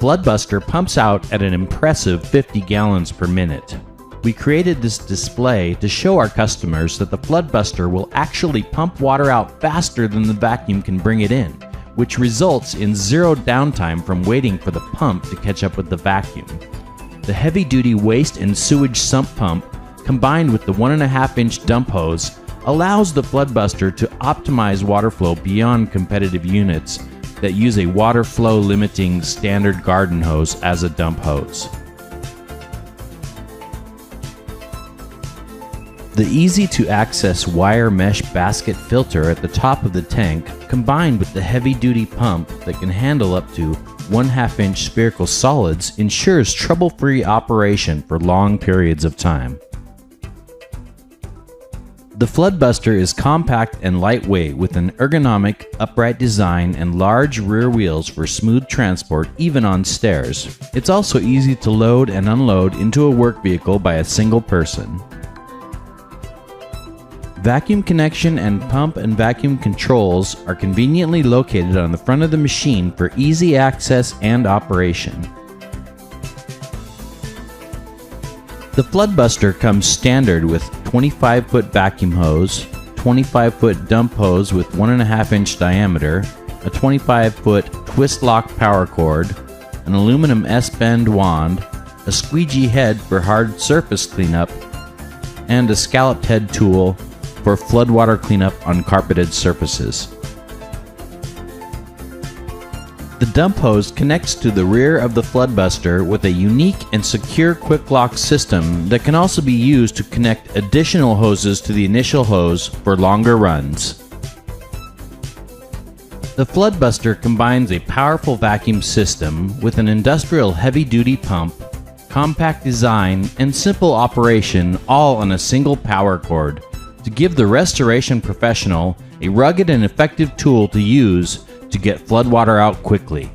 FloodBuster pumps out at an impressive 50 gallons per minute. We created this display to show our customers that the FloodBuster will actually pump water out faster than the vacuum can bring it in, which results in zero downtime from waiting for the pump to catch up with the vacuum. The heavy-duty waste and sewage sump pump, combined with the 1.5-inch dump hose, allows the FloodBuster to optimize water flow beyond competitive units that use a water flow limiting standard garden hose as a dump hose. The easy-to-access wire mesh basket filter at the top of the tank, combined with the heavy-duty pump that can handle up to 1/2-inch spherical solids, ensures trouble-free operation for long periods of time. The FloodBuster is compact and lightweight with an ergonomic, upright design and large rear wheels for smooth transport even on stairs. It's also easy to load and unload into a work vehicle by a single person. Vacuum connection and pump and vacuum controls are conveniently located on the front of the machine for easy access and operation. The FloodBuster comes standard with 25-foot vacuum hose, 25-foot dump hose with 1.5-inch diameter, a 25-foot twist lock power cord, an aluminum S-bend wand, a squeegee head for hard surface cleanup, and a scalloped head tool for floodwater cleanup on carpeted surfaces. The dump hose connects to the rear of the FloodBuster with a unique and secure quick lock system that can also be used to connect additional hoses to the initial hose for longer runs. The FloodBuster combines a powerful vacuum system with an industrial heavy-duty pump, compact design, and simple operation, all on a single power cord, to give the restoration professional a rugged and effective tool to use to get floodwater out quickly.